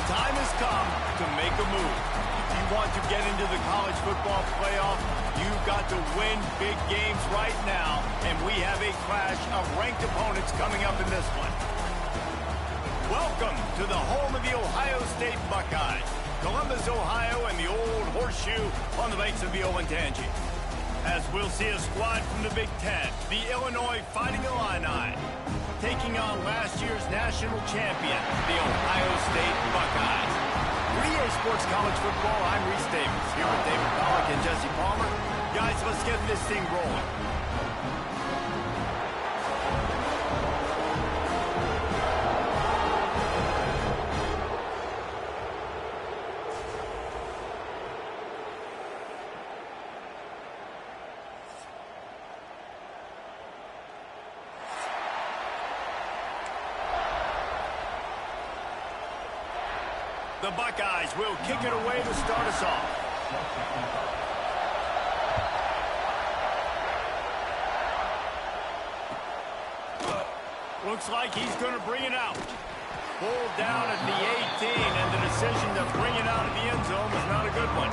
time has come to make a move. If you want to get into the college football playoff, you've got to win big games right now, and we have a clash of ranked opponents coming up in this one. Welcome to the home of the Ohio State Buckeyes, Columbus, Ohio, and the old horseshoe on the banks of the Olentangy. As we'll see a squad from the Big Ten, the Illinois Fighting Illini, taking on last year's national champion, the Ohio State Buckeyes. For EA Sports College Football, I'm Reese Davis, here with David Pollack and Jesse Palmer. Guys, let's get this thing rolling. The Buckeyes will kick it away to start us off. Looks like he's going to bring it out. Pulled down at the 18, and the decision to bring it out of the end zone was not a good one.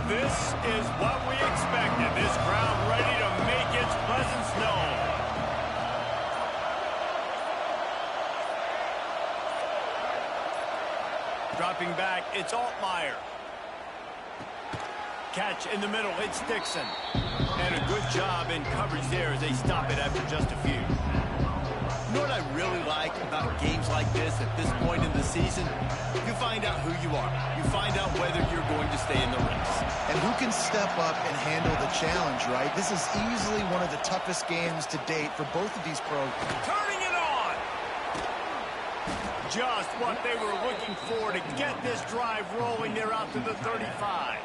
This is what we expected. This crowd ready to make its presence known. Dropping back, it's Altmaier. Catch in the middle, it's Dixon. And a good job in coverage there as they stop it after just a few. You know what I really like about games like this at this point in the season? You find out who you are. You find out whether you're going to stay in the race. And who can step up and handle the challenge, right? This is easily one of the toughest games to date for both of these programs. Turning it on! Just what they were looking for to get this drive rolling there out to the 35.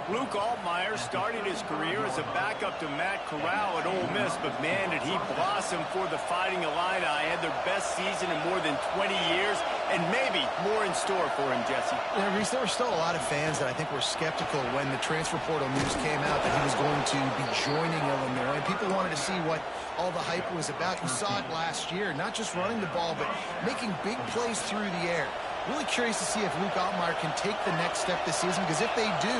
Luke Altmaier started his career as a backup to Matt Corral at Ole Miss, but man, did he blossom for the Fighting Illini. Had their best season in more than 20 years, and maybe more in store for him, Jesse. Yeah, Reese, there were still a lot of fans that I think were skeptical when the transfer portal news came out that he was going to be joining Illinois. People wanted to see what all the hype was about. You saw it last year, not just running the ball, but making big plays through the air. Really curious to see if Luke Altmaier can take the next step this season, because if they do,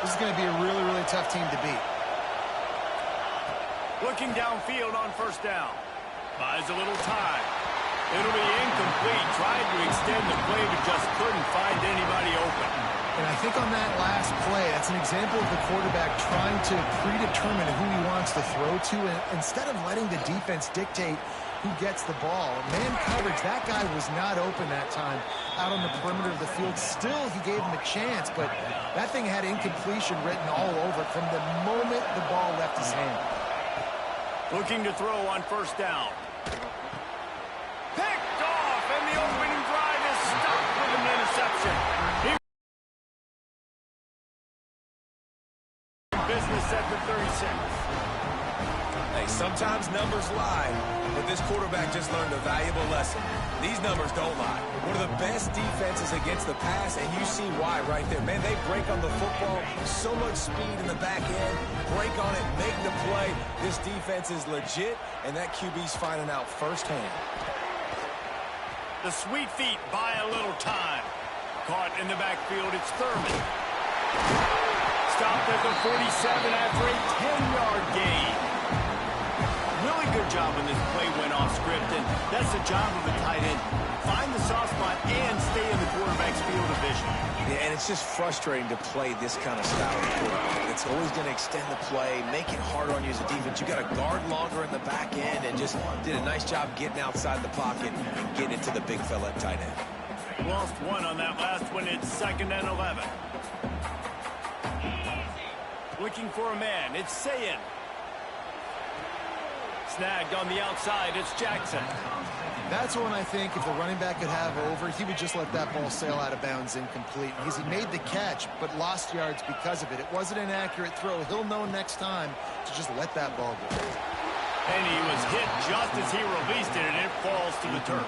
this is going to be a really, really tough team to beat. Looking downfield on first down. Buys a little time. It'll be incomplete. Tried to extend the play, but just couldn't find anybody open. And I think on that last play, that's an example of the quarterback trying to predetermine who he wants to throw to, and instead of letting the defense dictate who gets the ball. Man coverage, that guy was not open that time out on the perimeter of the field. Still, he gave him a chance, but that thing had incompletion written all over it from the moment the ball left his hand. Looking to throw on first down. Picked off, and the opening drive is stopped with an interception. Business at the 36. Hey, sometimes numbers lie, but this quarterback just learned a valuable lesson. These numbers don't lie. One of the best defenses against the pass, and you see why right there. Man, they break on the football, so much speed in the back end, break on it, make the play. This defense is legit, and that QB's finding out firsthand. The sweet feet buy a little time. Caught in the backfield, it's Thurman. Stopped at the 47 after a 10-yard gain. Really good job when this play went off script, and that's the job of a tight end. Find the soft spot and stay in the quarterback's field of vision. Yeah, and it's just frustrating to play this kind of style of quarterback. It's always going to extend the play, make it harder on you as a defense. You got to guard longer in the back end, and just did a nice job getting outside the pocket and getting into the big fella at tight end. Lost one on that last one. It's 2nd and 11. Looking for a man. It's Sayin. Snagged on the outside, it's Jackson. That's one I think if the running back could have over, he would just let that ball sail out of bounds incomplete. Because he made the catch, but lost yards because of it. It wasn't an accurate throw. He'll know next time to just let that ball go. And he was hit just as he released it, and it falls to the turf.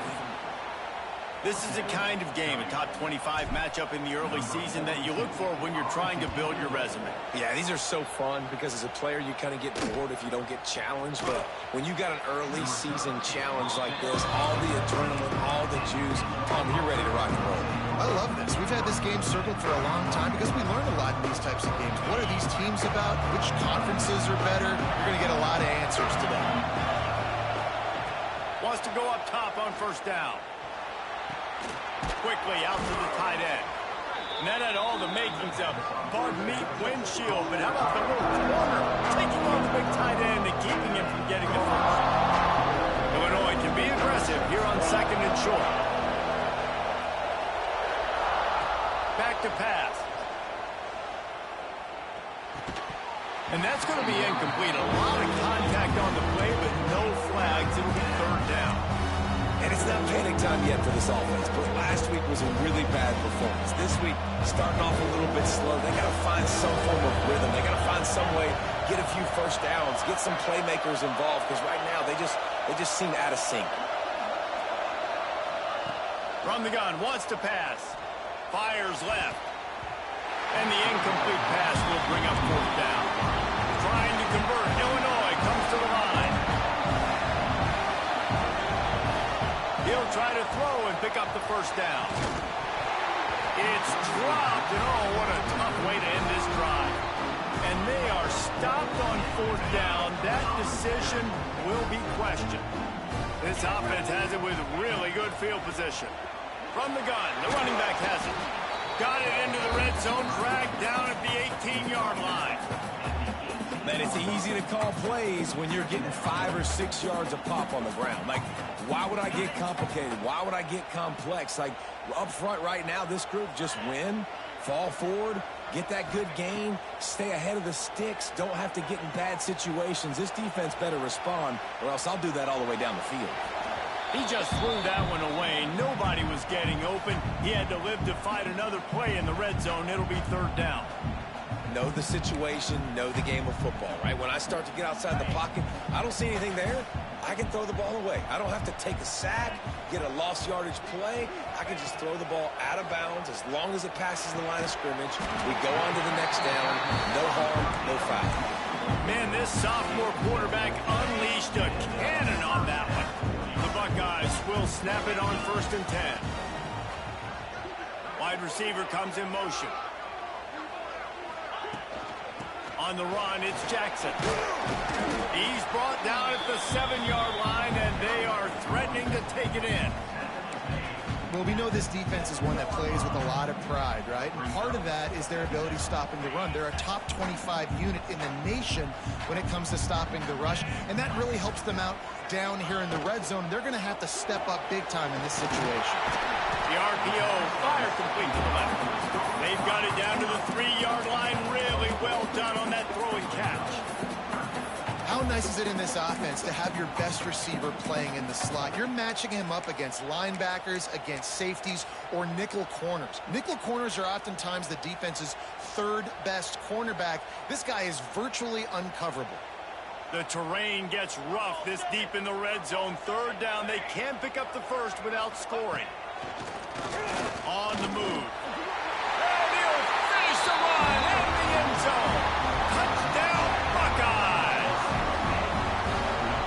This is the kind of game, a top 25 matchup in the early season that you look for when you're trying to build your resume. Yeah, these are so fun because as a player, you kind of get bored if you don't get challenged. But when you got an early season challenge like this, all the adrenaline, all the juice, you're ready to rock and roll. I love this. We've had this game circled for a long time because we learn a lot in these types of games. What are these teams about? Which conferences are better? You're going to get a lot of answers today. Wants to go up top on first down. Quickly out to the tight end. And that had all the makings of bug meat windshield, but how about the little corner taking on the big tight end and keeping him from getting the first? Illinois can be aggressive here on second and short. Back to pass. And that's going to be incomplete. A lot of contact on the play, but no flags. It'll be third down. And it's not panic time yet for this offense, but last week was a really bad performance. This week, starting off a little bit slow. They got to find some form of rhythm. They got to find some way, get a few first downs, get some playmakers involved, because right now they just seem out of sync. From the gun, wants to pass. Fires left. And the incomplete pass will bring up fourth down. Trying to convert. Illinois comes to the line. He'll try to throw and pick up the first down. It's dropped, and oh, what a tough way to end this drive. And they are stopped on fourth down. That decision will be questioned. This offense has it with really good field position. From the gun, the running back has it. Got it into the red zone, dragged down at the 18-yard line. Man, it's easy to call plays when you're getting 5 or 6 yards of pop on the ground. Like, why would I get complicated? Why would I get complex? Like, up front right now, this group just win, fall forward, get that good gain, stay ahead of the sticks, don't have to get in bad situations. This defense better respond, or else I'll do that all the way down the field. He just threw that one away. Nobody was getting open. He had to live to fight another play in the red zone. It'll be third down. Know the situation, know the game of football, right? When I start to get outside the pocket, I don't see anything there. I can throw the ball away. I don't have to take a sack, get a lost yardage play. I can just throw the ball out of bounds as long as it passes the line of scrimmage. We go on to the next down. No harm, no foul. Man, this sophomore quarterback unleashed a cannon on that one. The Buckeyes will snap it on 1st and 10. Wide receiver comes in motion. On the run, it's Jackson. He's brought down at the 7-yard line, and they are threatening to take it in. Well, we know this defense is one that plays with a lot of pride, right? And part of that is their ability stopping the run. They're a top 25 unit in the nation when it comes to stopping the rush, and that really helps them out down here in the red zone. They're going to have to step up big time in this situation. The RPO, fire complete to the left. They've got it down to the 3-yard line. Really well done on that throw and catch. How nice is it in this offense to have your best receiver playing in the slot? You're matching him up against linebackers, against safeties, or nickel corners. Nickel corners are oftentimes the defense's third best cornerback. This guy is virtually uncoverable. The terrain gets rough this deep in the red zone. Third down, they can't pick up the first without scoring. On the move. And he'll finish the run in the end zone. Touchdown, Buckeyes.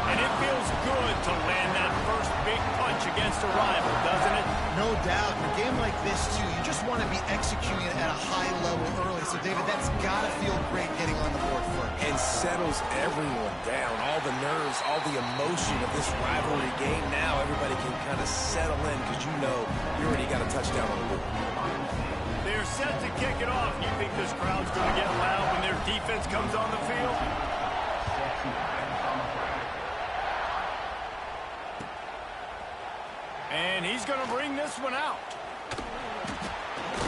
And it feels good to land that first big punch against a rival, doesn't it? No doubt. In a game like this, too, you just want to be executing at a high level early. So, David, that's got to feel great getting on the board first. And settles everyone down. All the nerves, all the emotion of this rivalry game. Now everybody can kind of settle in because you know you already got a touchdown on the board. They're set to kick it off. You think this crowd's going to get loud when their defense comes on the field? And he's going to bring this one out.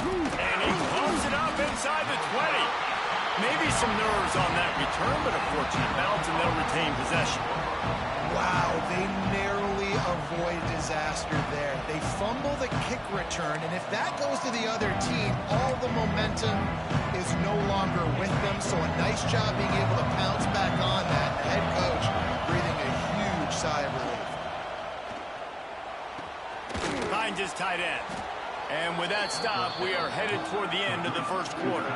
And he pumps it up inside the 20. Maybe some nerves on that return, but a fortunate bounce, and they'll retain possession. Wow, they narrowly avoid disaster there. They fumble the kick return, and if that goes to the other team, all the momentum is no longer with them. So a nice job being able to pounce back on that. The head coach breathing a finds his tight end. And with that stop, we are headed toward the end of the first quarter.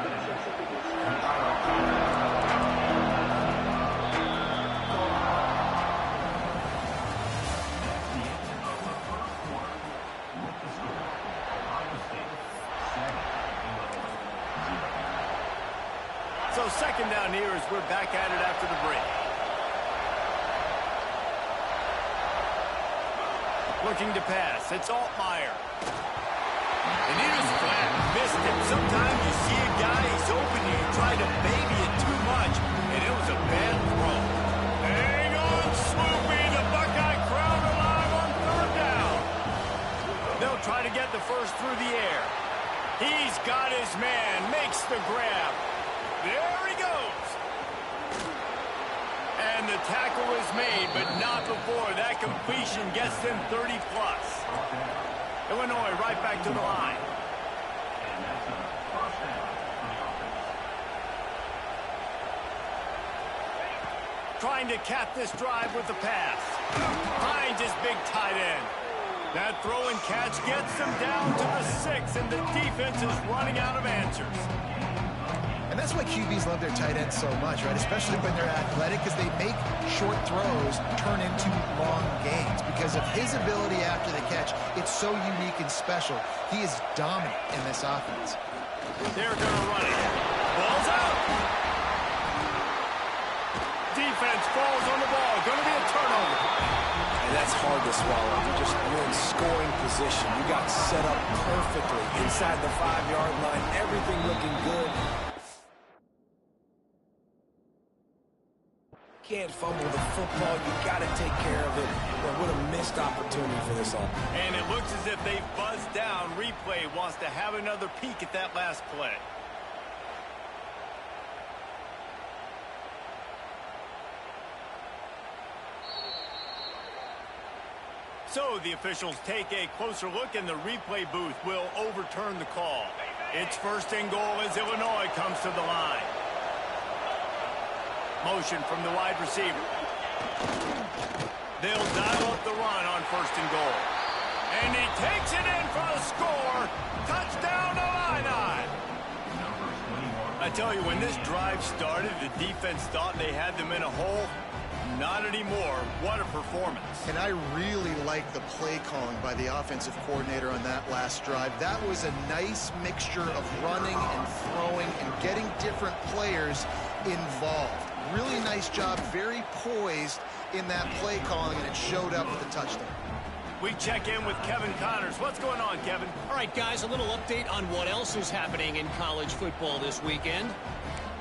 So second down here as we're back at it after the break. Looking to pass. It's Altmaier. And he just flat missed him. Sometimes you see a guy, he's open, you try to baby it too much, and it was a bad throw. Hang on, Swoopy. The Buckeye crowd alive on third down. They'll try to get the first through the air. He's got his man. Makes the grab. There he goes. And the tackle is made, but not before that completion gets them 30-plus. Illinois right back to the line. Trying to cap this drive with the pass. Finds his big tight end. That throw and catch gets them down to the 6, and the defense is running out of answers. And that's why QBs love their tight ends so much, right? Especially when they're athletic, because they make short throws turn into long gains. Because of his ability after the catch, it's so unique and special. He is dominant in this offense. They're going to run it. Ball's out. Defense falls on the ball. Going to be a turnover. And that's hard to swallow. You're in scoring position. You got set up perfectly inside the 5-yard line. Everything looking good. Can't fumble the football. You got to take care of it. Well, what a missed opportunity for this offense. And it looks as if they buzzed down. Replay wants to have another peek at that last play. So the officials take a closer look, and the replay booth will overturn the call. It's first and goal as Illinois comes to the line. Motion from the wide receiver. They'll dial up the run on first and goal. And he takes it in for the score. Touchdown, Illini. I tell you, when this drive started, the defense thought they had them in a hole. Not anymore. What a performance. And I really like the play calling by the offensive coordinator on that last drive. That was a nice mixture of running and throwing and getting different players involved. Really nice job, very poised in that play calling, and it showed up with the touchdown. We check in with Kevin Connors. What's going on, Kevin? All right, guys, a little update on what else is happening in college football this weekend.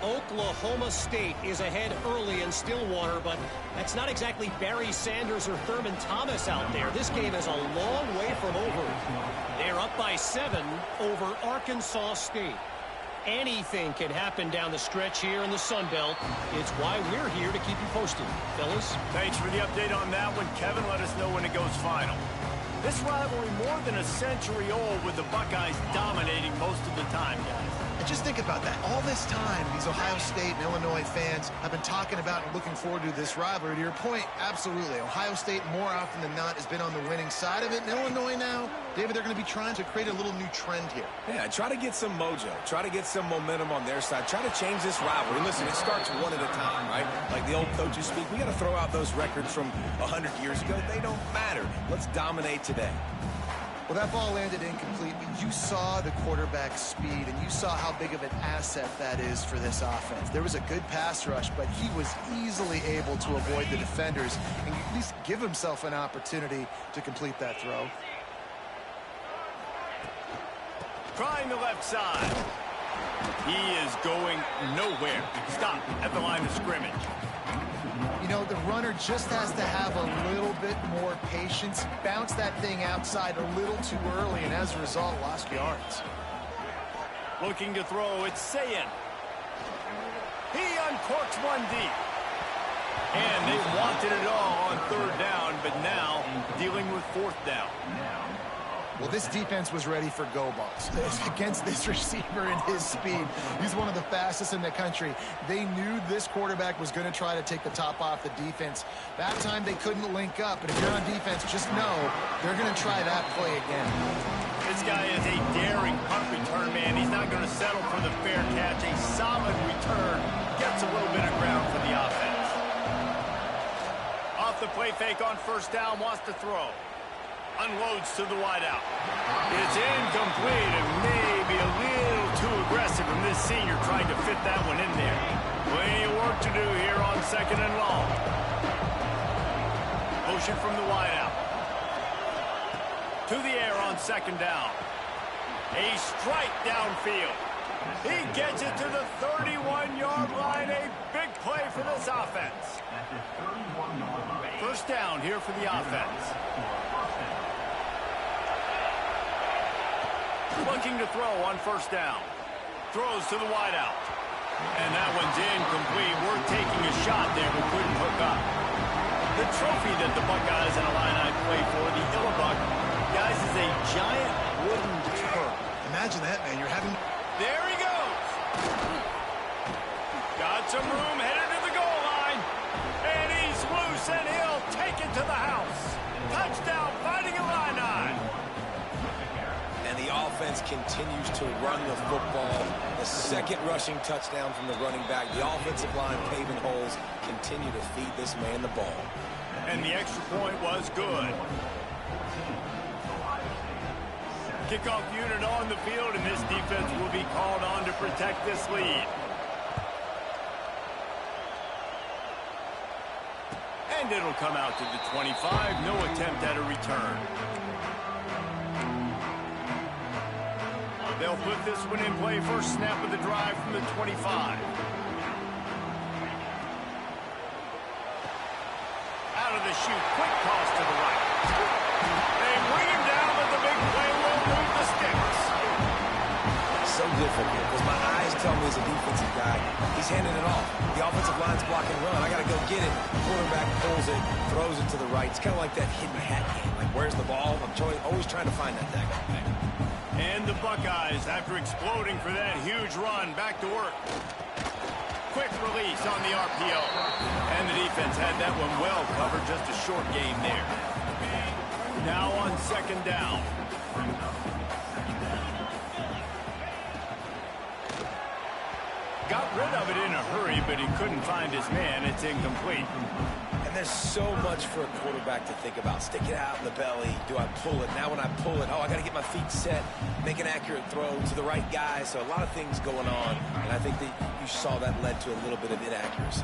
Oklahoma State is ahead early in Stillwater, but that's not exactly Barry Sanders or Thurman Thomas out there. This game is a long way from over. They're up by 7 over Arkansas State. Anything can happen down the stretch here in the Sun Belt. It's why we're here to keep you posted. Fellas? Thanks for the update on that one, Kevin. Let us know when it goes final. This rivalry more than a century old, with the Buckeyes dominating most of the time, guys. And just think about that. All this time, these Ohio State and Illinois fans have been talking about and looking forward to this rivalry. To your point, absolutely. Ohio State, more often than not, has been on the winning side of it. And Illinois now, David, they're going to be trying to create a little new trend here. Yeah, try to get some mojo. Try to get some momentum on their side. Try to change this rivalry. Listen, it starts one at a time, right? Like the old coaches speak, we got to throw out those records from 100 years ago. They don't matter. Let's dominate today. Well, that ball landed incomplete, but you saw the quarterback's speed, and you saw how big of an asset that is for this offense. There was a good pass rush, but he was easily able to avoid the defenders and at least give himself an opportunity to complete that throw. Trying the left side. He is going nowhere. Stop at the line of scrimmage. You know, the runner just has to have a little bit more patience, bounce that thing outside a little too early, and as a result, lost yards. Looking to throw, it's Sayin. He uncorks one deep. And they wanted it all on third down, but now dealing with fourth down. Well, this defense was ready for go balls. Against this receiver and his speed, he's one of the fastest in the country. They knew this quarterback was going to try to take the top off the defense. That time they couldn't link up, but if you're on defense, just know they're going to try that play again. This guy is a daring punt return man. He's not going to settle for the fair catch. A solid return gets a little bit of ground for the offense. Off the play fake on first down, wants to throw. Unloads to the wideout. It's incomplete and maybe a little too aggressive from this senior trying to fit that one in there. Plenty of work to do here on second and long. Motion from the wideout. To the air on second down. A strike downfield. He gets it to the 31-yard line. A big play for this offense. First down here for the offense. Looking to throw on first down. Throws to the wideout. And that one's incomplete. We're taking a shot there, but couldn't hook up. The trophy that the Buckeyes and Illini play for, the Illabuck, guys, is a giant wooden turret. Imagine that, man. You're having... There he goes. Got some room, headed to the goal line. And he's loose, and he'll take it to the house. Touchdown, Fighting Illini. And the offense continues to run the football. The second rushing touchdown from the running back. The offensive line paving holes continue to feed this man the ball. And the extra point was good. Kickoff unit on the field, and this defense will be called on to protect this lead. And it'll come out to the 25. No attempt at a return. They'll put this one in play. First snap of the drive from the 25. Out of the chute. Quick toss to the right. They bring him down, but the big play will move the sticks. So difficult because my eyes tell me as a defensive guy, he's handing it off. The offensive line's blocking run. I got to go get it. Quarterback pulls it, throws it to the right. It's kind of like that hidden hat game. Like, where's the ball? I'm always trying to find that daggone thing. And the Buckeyes, after exploding for that huge run, back to work. Quick release on the RPO. And the defense had that one well covered. Just a short gain there. Now on second down. Got rid of it in a hurry, but he couldn't find his man. It's incomplete. And there's so much for a quarterback to think about. Stick it out in the belly. Do I pull it? Now when I pull it, oh, I got to get my feet set, make an accurate throw to the right guy. So a lot of things going on. And I think that you saw that led to a little bit of inaccuracy.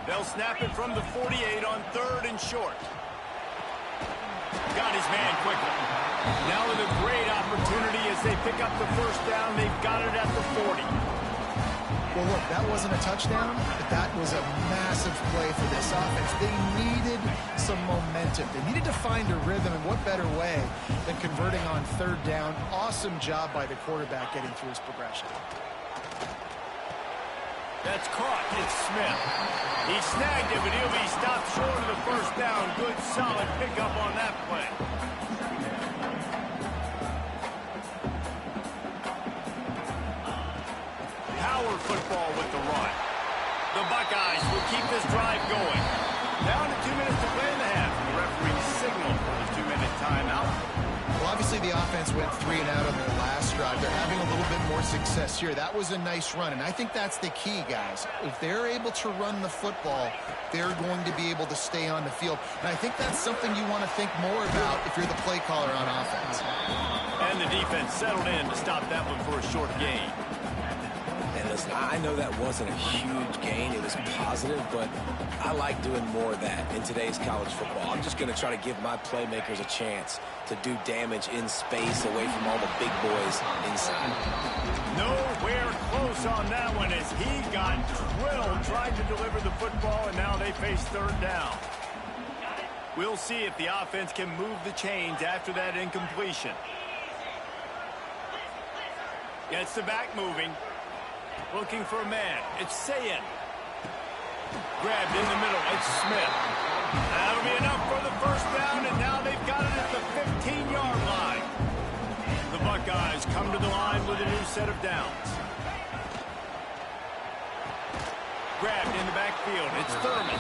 They'll snap it from the 48 on third and short. Got his man quickly. Now with a great opportunity as they pick up the first down. They've got it at the 40. Well, look, that wasn't a touchdown, but that was a massive play for this offense. They needed some momentum. They needed to find a rhythm, and what better way than converting on third down. Awesome job by the quarterback getting through his progression. That's caught. It's Smith. He snagged it, but he'll be stopped short of the first down. Good, solid pickup on that play. Power football with the run. The Buckeyes will keep this drive going. Down to 2 minutes to play in the half. The referee signaled for the 2-minute timeout. Well, obviously the offense went 3 and out on their last drive. They're having a little bit more success here. That was a nice run, and I think that's the key, guys. If they're able to run the football, they're going to be able to stay on the field. And I think that's something you want to think more about if you're the play caller on offense. And the defense settled in to stop that one for a short gain. And listen, I know that wasn't a huge gain. It was positive, but I like doing more of that in today's college football. I'm just going to try to give my playmakers a chance to do damage in space away from all the big boys inside. Nowhere close on that one as he got drilled trying to deliver the football, and now they face third down. We'll see if the offense can move the chains after that incompletion. Gets the back moving. Looking for a man. It's Sayin. Grabbed in the middle. It's Smith. That'll be enough for the first down, and now they've got it at the 15-yard line. Buckeyes come to the line with a new set of downs. Grabbed in the backfield. It's Thurman.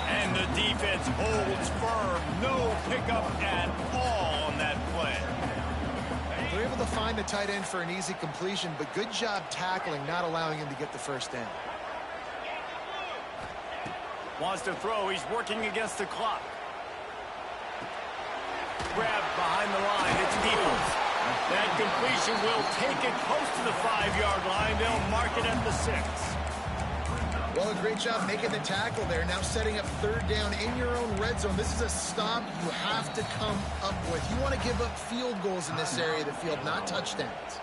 And the defense holds firm. No pickup at all on that play. They're able to find the tight end for an easy completion, but good job tackling, not allowing him to get the first down. Wants to throw. He's working against the clock. Grabbed behind the line. It's Peoples. That completion will take it close to the 5-yard line. They'll mark it at the 6. Well, a great job making the tackle there. Now setting up third down in your own red zone. This is a stop you have to come up with. You want to give up field goals in this area of the field, not touchdowns.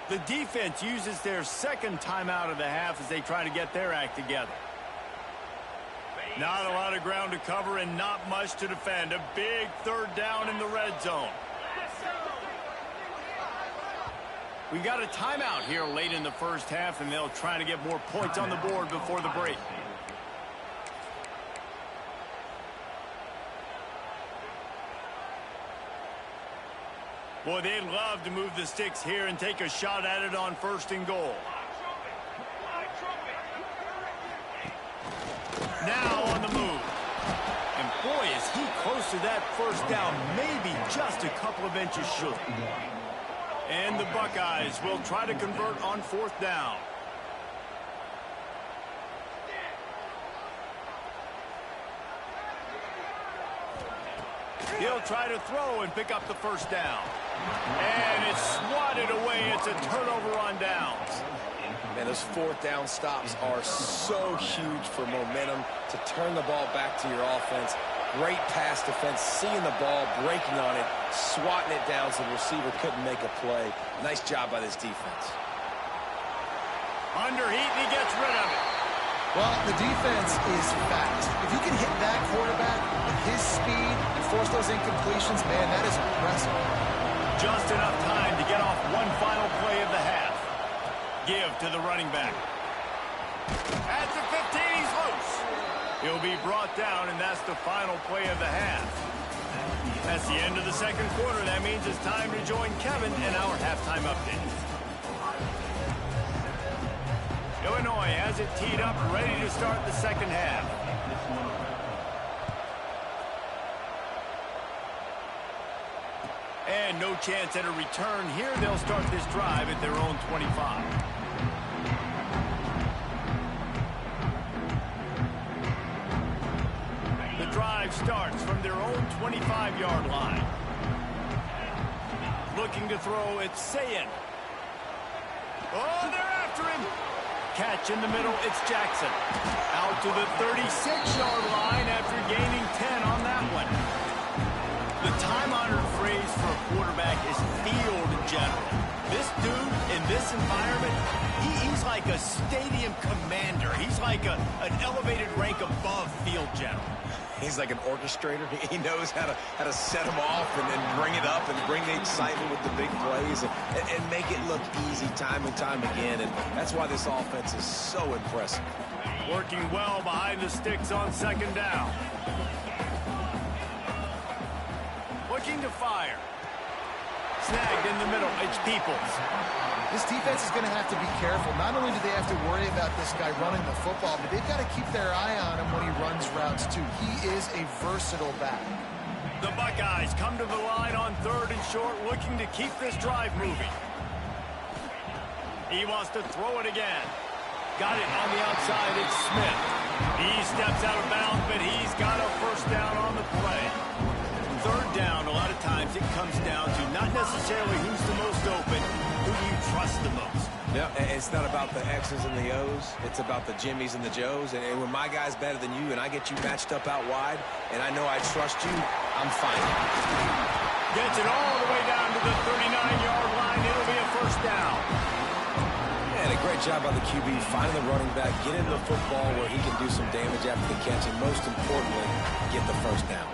The defense uses their second timeout of the half as they try to get their act together. Not a lot of ground to cover and not much to defend. A big third down in the red zone. We got a timeout here late in the first half, and they'll try to get more points on the board before the break. Boy, they'd love to move the sticks here and take a shot at it on 1st and goal. Now on the move. And boy, is he close to that first down, maybe just a couple of inches short. And the Buckeyes will try to convert on 4th down. He'll try to throw and pick up the first down. And it's swatted away. It's a turnover on downs. Man, those 4th down stops are so huge for momentum to turn the ball back to your offense. Great pass defense, seeing the ball, breaking on it, swatting it down so the receiver couldn't make a play. Nice job by this defense. Under heat, and he gets rid of it. Well, the defense is fast. If you can hit that quarterback with his speed and force those incompletions, man, that is impressive. Just enough time to get off one final play of the half. Give to the running back. At the 15, he's loose. He'll be brought down, and that's the final play of the half. That's the end of the second quarter. That means it's time to join Kevin in our halftime update. Illinois has it teed up, ready to start the second half. And no chance at a return here. They'll start this drive at their own 25. The drive starts from their own 25-yard line. Looking to throw, it's Sayin. Oh, they're after him. Catch in the middle, it's Jackson. Out to the 36-yard line after gaining 10 on that one. The time-honored phrase for a quarterback is field general. This dude, in this environment, he's like a stadium commander. He's like an elevated rank above field general. He's like an orchestrator. He knows how to set them off and then bring it up and bring the excitement with the big plays and make it look easy time and time again. And that's why this offense is so impressive. Working well behind the sticks on second down. Looking to fire. Snagged in the middle. It's Peoples. This defense is going to have to be careful. Not only do they have to worry about this guy running the football, but they've got to keep their eye on him when he runs routes, too. He is a versatile back. The Buckeyes come to the line on 3rd and short, looking to keep this drive moving. He wants to throw it again. Got it on the outside. It's Smith. He steps out of bounds, but he's got a first down on the play. 3rd down, a lot of times it comes down to not necessarily who's the most open, who do you trust the most. Yeah, it's not about the X's and the O's. It's about the Jimmies and the Joes. And when my guy's better than you and I get you matched up out wide and I know I trust you, I'm fine. Gets it all the way down to the 39-yard line. It'll be a first down. And a great job by the QB finding the running back, get into the football where he can do some damage after the catch, and most importantly, get the first down.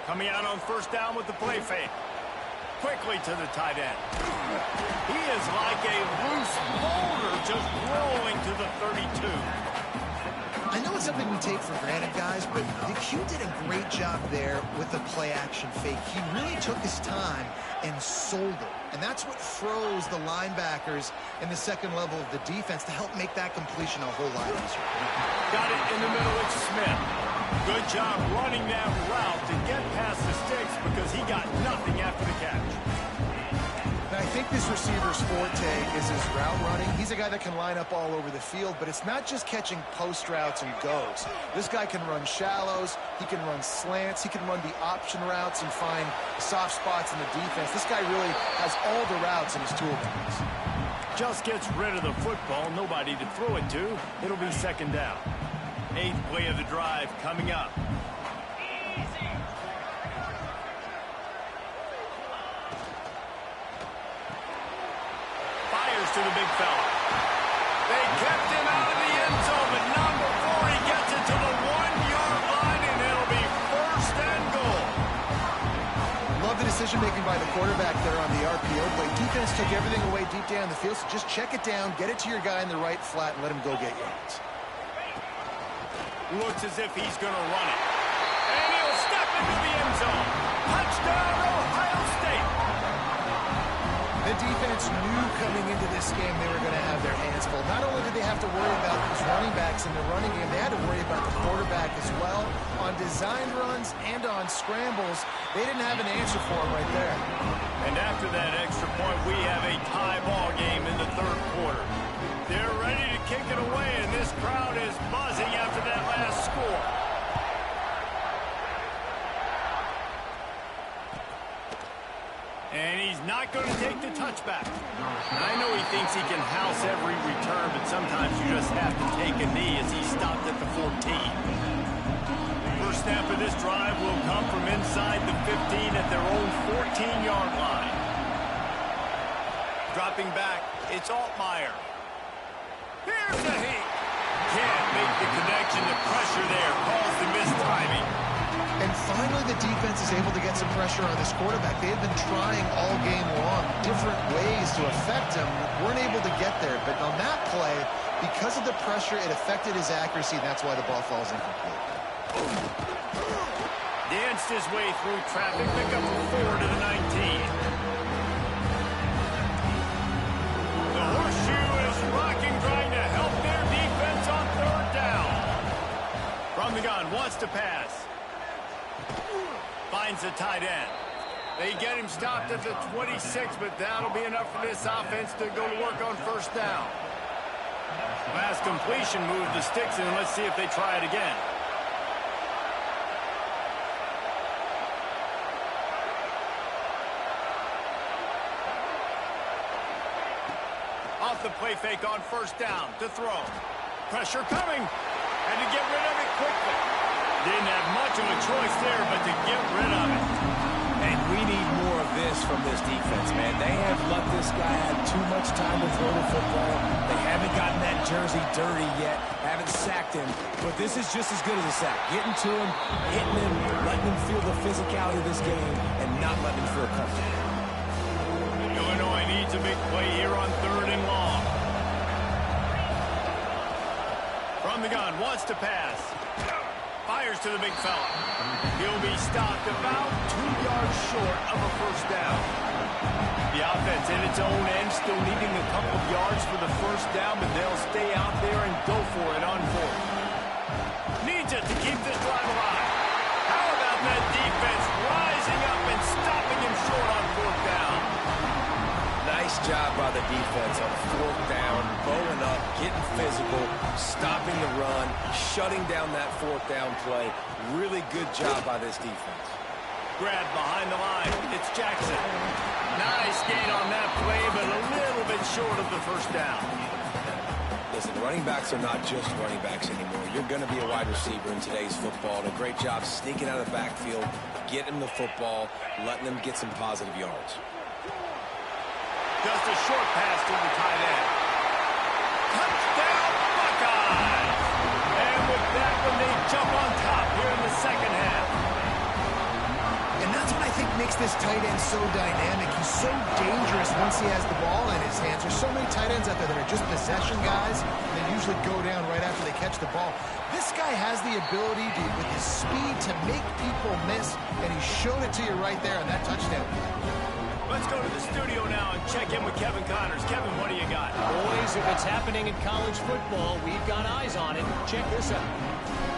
Coming out on first down with the play fake. Quickly to the tight end. He is like a loose boulder just rolling to the 32. I know it's something we take for granted, guys, but the Q did a great job there with the play-action fake. He really took his time and sold it. And that's what froze the linebackers in the second level of the defense to help make that completion a whole lot easier. Got it in the middle. It's Smith. Good job running that route to get past the sticks because he got nothing after the catch. And I think this receiver's forte is his route running. He's a guy that can line up all over the field, but it's not just catching post routes and goes. This guy can run shallows, he can run slants, he can run the option routes and find soft spots in the defense. This guy really has all the routes in his toolbox. Just gets rid of the football, nobody to throw it to. It'll be second down. 8th play of the drive coming up. To the big fella. They kept him out of the end zone, but not before he gets it to the 1-yard line, and it'll be first and goal. Love the decision-making by the quarterback there on the RPO play. Defense took everything away deep down the field, so just check it down, get it to your guy in the right flat, and let him go get yards. Looks as if he's going to run it. And he'll step into the end zone. Touchdown, Ohio State. The defense knew coming into this game they were going to have their hands full. Not only did they have to worry about those running backs in the running game, they had to worry about the quarterback as well. On designed runs and on scrambles, they didn't have an answer for him right there. And after that extra point, we have a tie ball game in the third quarter. They're ready to kick it away, and this crowd is buzzing after that last score. And he's not going to take the touchback. I know he thinks he can house every return, but sometimes you just have to take a knee as he stopped at the 14. First snap of this drive will come from inside the 15 at their own 14-yard line. Dropping back, it's Altmaier. Here's the heat. Can't make the connection. The pressure there caused the mistiming. And finally, the defense is able to get some pressure on this quarterback. They have been trying all game long different ways to affect him. Weren't able to get there. But on that play, because of the pressure, it affected his accuracy, and that's why the ball falls incomplete. Danced his way through traffic. Pick up a 4 to the 19. The horseshoe is rocking, trying to help their defense on third down. From the gun, wants to pass. Finds the tight end. They get him stopped at the 26, but that'll be enough for this offense to go to work on first down. Last completion moved the sticks, and let's see if they try it again. Off the play fake on first down to throw. Pressure coming, and to get rid of it quickly. Didn't have much of a choice there, but to get rid of it. And we need more of this from this defense, man. They have let this guy have too much time to throw the football. They haven't gotten that jersey dirty yet, haven't sacked him. But this is just as good as a sack. Getting to him, hitting him, letting him feel the physicality of this game, and not letting him feel comfortable. Illinois needs a big play here on third and long. From the gun, wants to pass. Fires to the big fella. He'll be stopped about 2 yards short of a first down. The offense in its own end still needing a couple of yards for the first down, but they'll stay out there and go for it on fourth. Needs it to keep this drive alive. How about that defense rising up and stopping him short on fourth down? Nice job by the defense on fourth down, bowing up, getting physical, stopping the run, shutting down that fourth down play. Really good job by this defense. Grab behind the line. It's Jackson. Nice gain on that play, but a little bit short of the first down. Listen, running backs are not just running backs anymore. You're going to be a wide receiver in today's football. And a great job sneaking out of the backfield, getting the football, letting them get some positive yards. Just a short pass to the tight end. Touchdown, Buckeyes! And with that one, they jump on top here in the second half. And that's what I think makes makes this tight end so dynamic. He's so dangerous once he has the ball in his hands. There's so many tight ends out there that are just possession guys. They usually go down right after they catch the ball. This guy has the ability to, with his speed, to make people miss, and he showed it to you right there on that touchdown. Let's go to the studio now and check in with Kevin Connors. Kevin, what do you got? Boys, if it's happening in college football, we've got eyes on it. Check this out.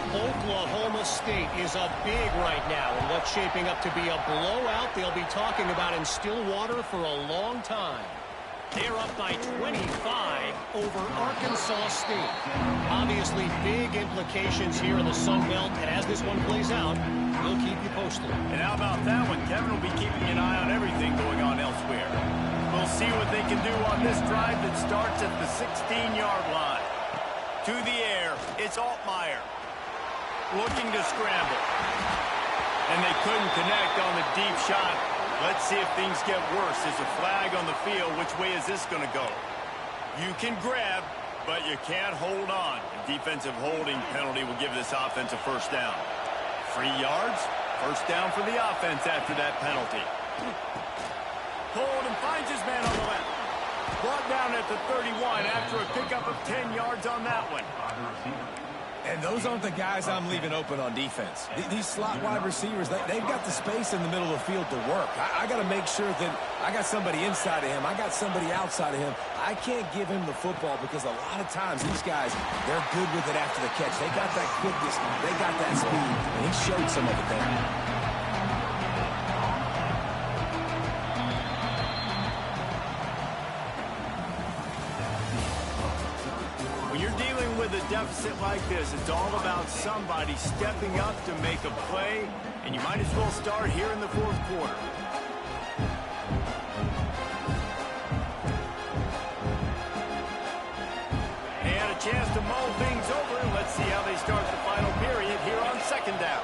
Oklahoma State is up big right now in what's shaping up to be a blowout they'll be talking about in Stillwater for a long time. They're up by 25 over Arkansas State. Obviously, big implications here in the Sun Belt, and as this one plays out, we'll keep you posted. And how about that one? Kevin will be keeping an eye on everything going on elsewhere. We'll see what they can do on this drive that starts at the 16-yard line. To the air, it's Altmaier. Looking to scramble. And they couldn't connect on the deep shot. Let's see if things get worse. There's a flag on the field. Which way is this going to go? You can grab, but you can't hold on. A defensive holding penalty will give this offense a first down. 3 yards, first down for the offense after that penalty. Hold and finds his man on the left. Brought down at the 31 after a pickup of 10 yards on that one. And those aren't the guys I'm leaving open on defense. These slot wide receivers, they've got the space in the middle of the field to work. I got to make sure that I got somebody inside of him. I got somebody outside of him. I can't give him the football because a lot of times these guys, they're good with it after the catch. They got that quickness. They got that speed. And he showed some of it there. A deficit like this, it's all about somebody stepping up to make a play, and you might as well start here in the fourth quarter. They had a chance to mull things over, and let's see how they start the final period here on second down.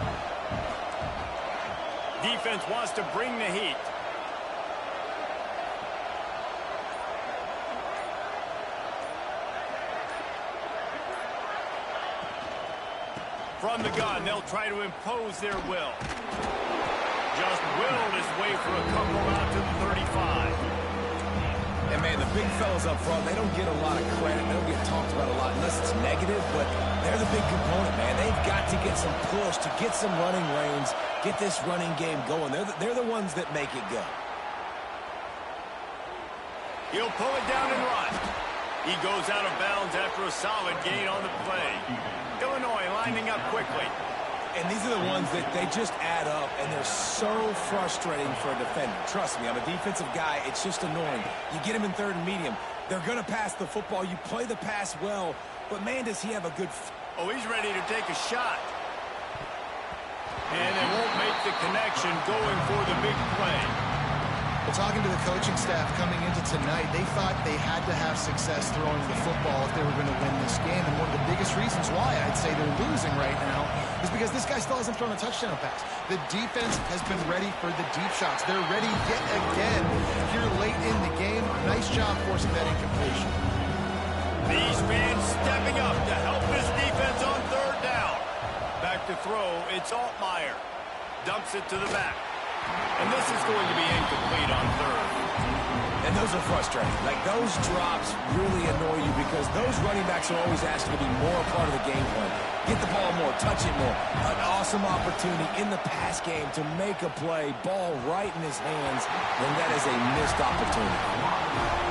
Defense wants to bring the heat. From the gun, they'll try to impose their will. Just willed his way for a couple out to the 35. And, man, the big fellas up front, they don't get a lot of credit. They don't get talked about a lot unless it's negative, but they're the big component, man. They've got to get some push, to get some running lanes, get this running game going. They're the ones that make it go. He'll pull it down and run. He goes out of bounds after a solid gain on the play. Illinois lining up quickly. And these are the ones that they just add up, and they're so frustrating for a defender. Trust me, I'm a defensive guy. It's just annoying. You get him in third and medium. They're going to pass the football. You play the pass well, but, man, does he have a good... Oh, he's ready to take a shot. And they won't make the connection going for the big play. Well, talking to the coaching staff coming into tonight, they thought they had to have success throwing the football if they were going to win this game. And one of the biggest reasons why I'd say they're losing right now is because this guy still hasn't thrown a touchdown pass. The defense has been ready for the deep shots. They're ready yet again here late in the game. Nice job forcing that incompletion. These fans stepping up to help this defense on third down. Back to throw, it's Altmaier. Dumps it to the back. And this is going to be incomplete on third. And those are frustrating. Like, those drops really annoy you because those running backs are always asked to be more a part of the game plan. Get the ball more, touch it more. An awesome opportunity in the pass game to make a play, ball right in his hands, and that is a missed opportunity.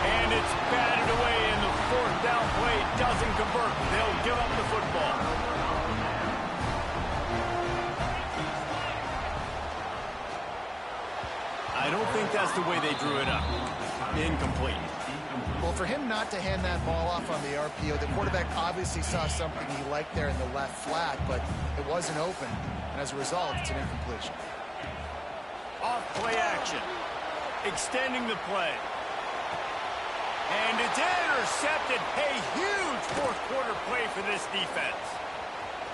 And it's batted away, and the fourth down play doesn't convert. They'll give up the football. I don't think that's the way they drew it up. Incomplete. Well, for him not to hand that ball off on the RPO, the quarterback obviously saw something he liked there in the left flat, but it wasn't open. And as a result, it's an incompletion. Off play action. Extending the play. And it's intercepted. A huge fourth quarter play for this defense.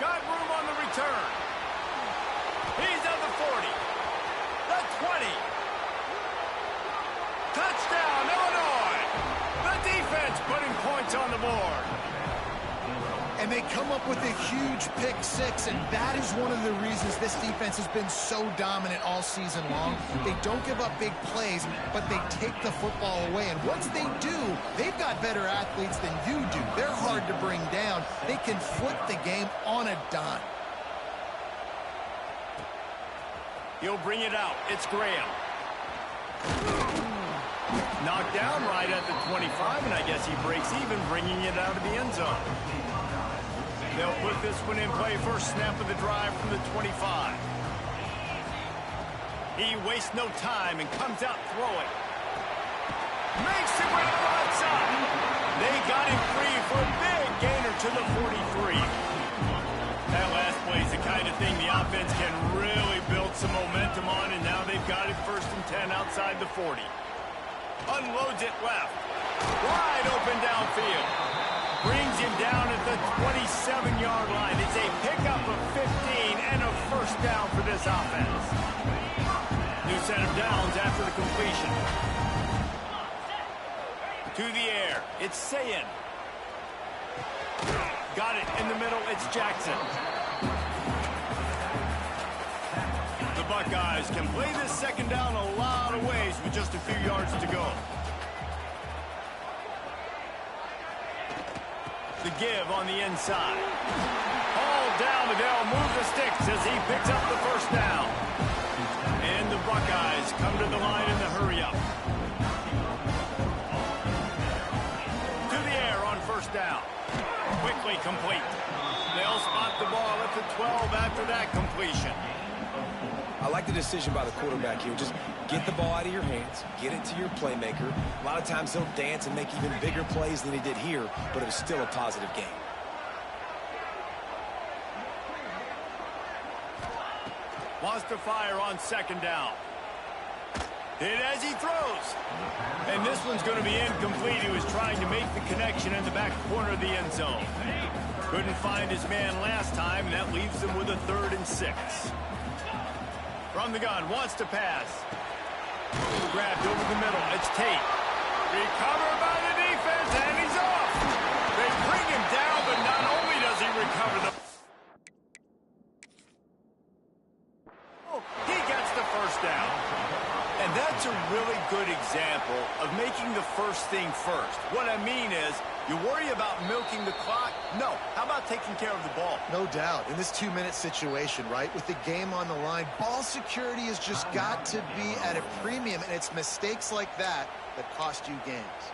Got room on the return. He's on the 40. The 20. Touchdown, Illinois! The defense putting points on the board. And they come up with a huge pick six, and that is one of the reasons this defense has been so dominant all season long. They don't give up big plays, but they take the football away. And once they do, they've got better athletes than you do. They're hard to bring down. They can flip the game on a dime. He'll bring it out. It's Graham. Knocked down right at the 25, and I guess he breaks even, bringing it out of the end zone. They'll put this one in play. First snap of the drive from the 25. He wastes no time and comes out throwing. Makes the grab outside. They got him free for a big gainer to the 43. That last play is the kind of thing the offense can really build some momentum on, and now they've got it 1st and 10 outside the 40. Unloads it left. Wide open downfield. Brings him down at the 27-yard line. It's a pickup of 15 and a first down for this offense. New set of downs after the completion. To the air. It's Sayin. Got it in the middle. It's Jackson. The Buckeyes can play this second down a lot of ways with just a few yards to go. The give on the inside. All down, and they'll move the sticks as he picks up the first down. And the Buckeyes come to the line in the hurry-up. To the air on first down. Quickly complete. They'll spot the ball at the 12 after that completion. I like the decision by the quarterback here. Just get the ball out of your hands, get it to your playmaker. A lot of times he'll dance and make even bigger plays than he did here, but it was still a positive game. Wants to fire on second down. Hit as he throws. And this one's going to be incomplete. He was trying to make the connection in the back corner of the end zone. Couldn't find his man last time, and that leaves him with a 3rd and 6. From the gun, wants to pass. Grabbed over the middle. It's Tate. Recovered by the defense, and he's off. They bring him down, but not only does he recover the... He gets the first down. And that's a really good example of making the first thing first. What I mean is, you worry about milking the clock? No. How about taking care of the ball? No doubt. In this 2-minute situation, right, with the game on the line, ball security has just got to be at a premium, and it's mistakes like that that cost you games.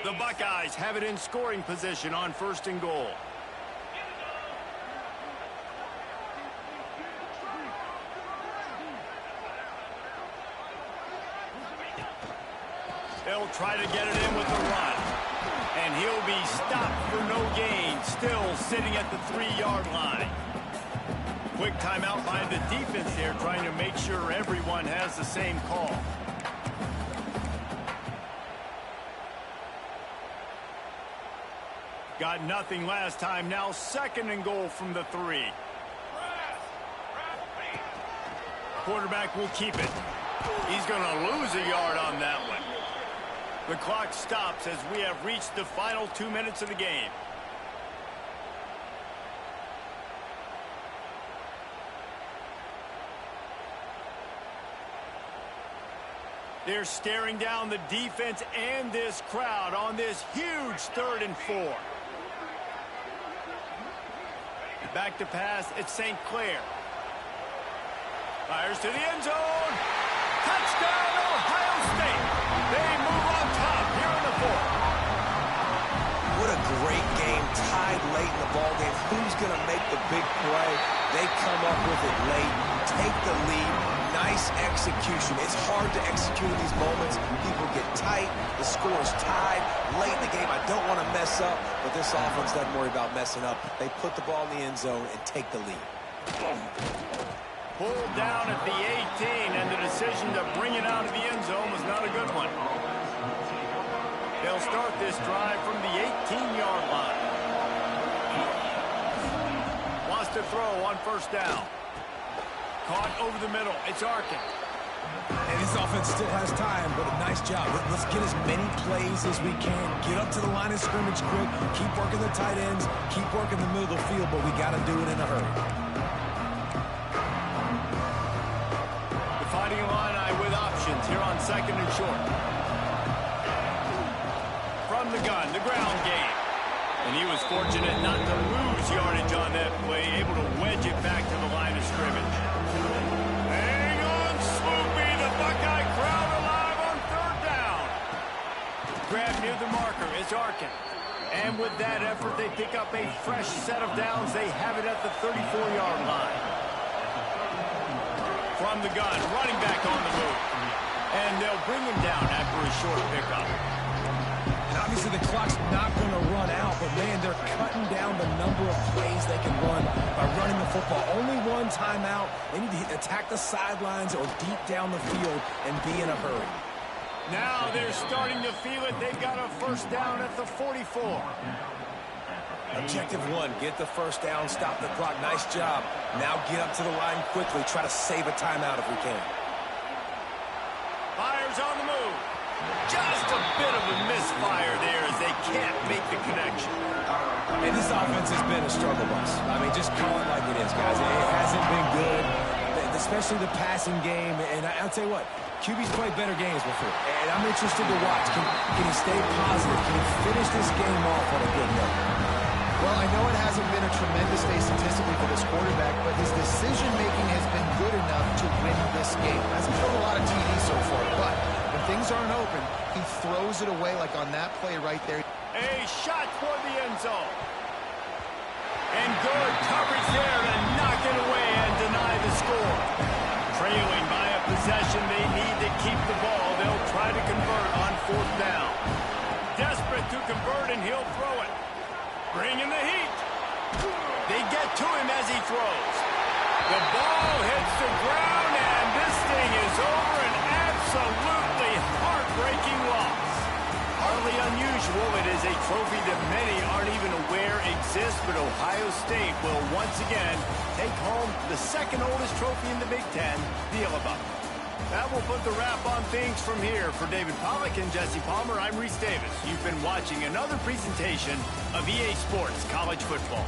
The Buckeyes have it in scoring position on 1st and goal. They'll try to get it in with the run. And he'll be stopped for no gain, still sitting at the 3-yard line. Quick timeout by the defense there, trying to make sure everyone has the same call. Got nothing last time, now 2nd and goal from the 3. Quarterback will keep it. He's going to lose a yard on that one. The clock stops as we have reached the final 2 minutes of the game. They're staring down the defense and this crowd on this huge 3rd and 4. Back to pass, it's St. Clair. Fires to the end zone. Touchdown, Ohio State. They move on top here in the 4th. What a great game, tied late in the ball game. Who's going to make the big play? They come up with it late, take the lead. Nice execution. It's hard to execute in these moments. People get tight. The score is tied late in the game. I don't want to mess up, but this offense doesn't worry about messing up. They put the ball in the end zone and take the lead. Pulled down at the 18, and the decision to bring it out of the end zone was not a good one. They'll start this drive from the 18-yard line. Wants to throw on 1st down. Caught over the middle. It's Arkin. And this offense still has time, but a nice job. Let's get as many plays as we can. Get up to the line of scrimmage quick. Keep working the tight ends. Keep working the middle of the field, but we got to do it in a hurry. The Fighting Illini with options here on 2nd and short. From the gun, the ground game. And he was fortunate not to lose yardage on that play, able to wedge it back to the line of scrimmage. Hang on, Swoopy, the Buckeye crowd alive on 3rd down. Grab near the marker is Arkin. And with that effort, they pick up a fresh set of downs. They have it at the 34-yard line. From the gun, running back on the move. And they'll bring him down after a short pickup. And obviously the clock's not going to run out, but man, they're cutting down the number of plays they can run by running the football. Only one timeout. They need to attack the sidelines or deep down the field and be in a hurry. Now they're starting to feel it. They've got a 1st down at the 44. Objective 1, get the 1st down, stop the clock. Nice job. Now get up to the line quickly. Try to save a timeout if we can. Fires on the move. Just a bit of a misfire there as they can't make the connection. And this offense has been a struggle bus. I mean, just call it like it is, guys. It hasn't been good, especially the passing game. And I'll tell you what, QB's played better games before. And I'm interested to watch. Can he stay positive? Can he finish this game off on a good note? Well, I know it hasn't been a tremendous day statistically for this quarterback, but his decision-making has been good enough to win this game. Hasn't thrown a lot of TDs so far, but when things aren't open, he throws it away like on that play right there. A shot toward the end zone. And good coverage there to knock it away and deny the score. Trailing by a possession, they need to keep the ball. They'll try to convert on 4th down. Desperate to convert, and he'll throw it. Bringing the heat. They get to him as he throws. The ball hits the ground, and this thing is over. An absolutely heartbreaking loss. Hardly unusual. It is a trophy that many aren't even aware exists, but Ohio State will once again take home the 2nd oldest trophy in the Big Ten, the Yellow Buck. That will put the wrap on things from here. For David Pollack and Jesse Palmer, I'm Reese Davis. You've been watching another presentation of EA Sports College Football.